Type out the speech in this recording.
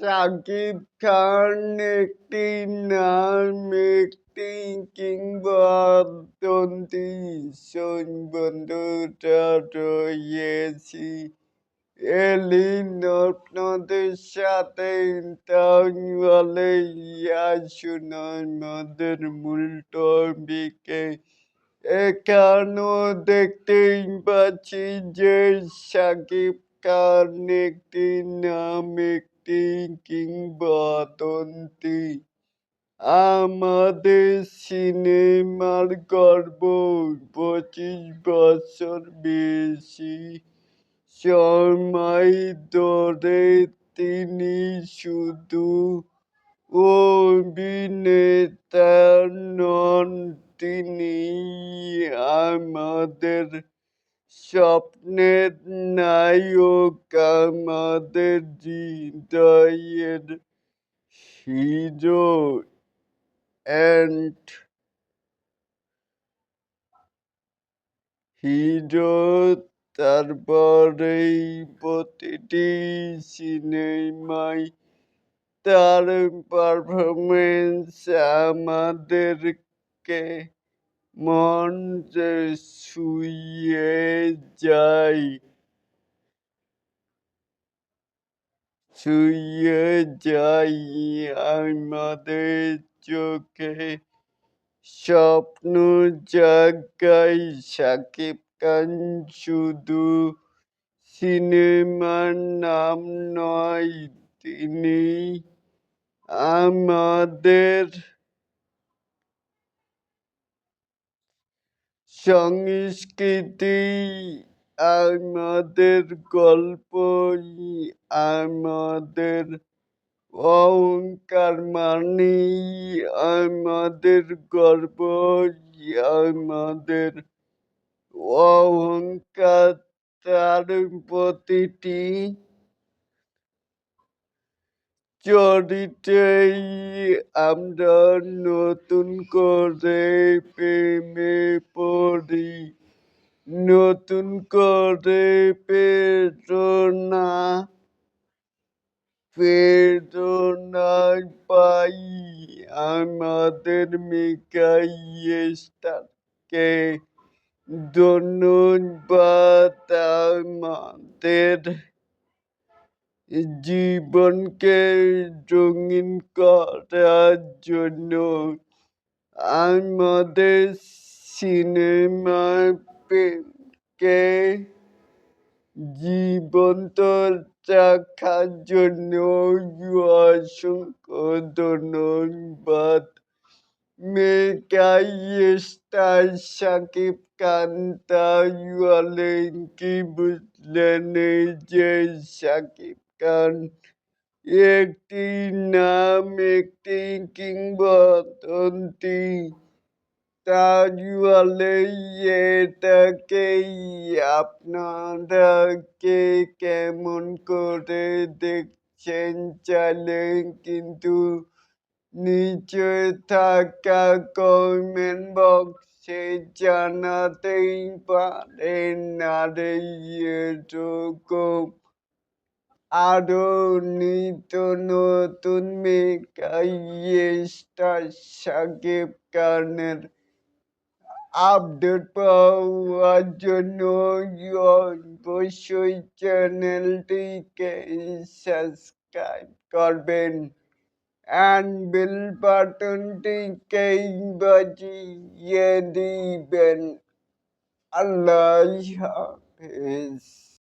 শাকিব খান একটি নাম, একটি কিংবদন্তি। বন্ধুরা রয়েছি এলিন আপনাদের সাথে, তাহলে আসুন আমাদের মূল টপিকে। এখানেও দেখতেই পাচ্ছি যে শাকিব খান একটি নাম, একটি কিংবদন্তি। আমাদের সিনেমার গর্ব, 25 বছর বেশি সময় ধরে তিনি শুধু অভিনেতা নন, তিনি আমাদের স্বপ্নের নায়ক, আমাদের হৃদয়ের হিরো। অ্যান্ড হিরো, তারপরেই প্রতিটি সিনেমায় তার পারফরমেন্স আমাদেরকে মন ছুঁয়ে যায়, আমাদের চোখে স্বপ্ন জাগায়। শাকিব খান শুধু সিনেমার নাম নয়, তিনি আমাদের সংস্কৃতি, আমাদের গল্প, আমাদের অহংকার, মানে আমাদের গর্ব, আমাদের অহংকার। তার প্রতিটি চরিত্রেই আমরা নতুন করে প্রেমে পড়ি, নতুন করে প্রেরণা পাই। আমাদের মেগাস্টারকে ধন্যবাদ, আমাদের জীবনকে রঙিন করার জন্য। আমাদের সিনেমাকে জীবন্ত রাখার জন্য অসংখ্য ধন্যবাদ মেগাস্টার শাকিব খান। তাহলে কি বুঝলেন এই যে শাকিব খান একটি নাম, একটি কিংবদন্তি। তাহলে এটাকেই আপনারা কে কেমন করে দেখছেন, চাইলে কিন্তু নিচে থাকা কমেন্ট বক্সে জানাতেই পারেন। আর এরকম আরো নিত্য নতুন মেগাস্টার শাকিব খানের আপডেট পাওয়ার জন্য অবশ্যই চ্যানেলটিকে সাবস্ক্রাইব করবেন and বেল বাটনটিকে বাজিয়ে দিবেন। আল্লাহ হাফেজ।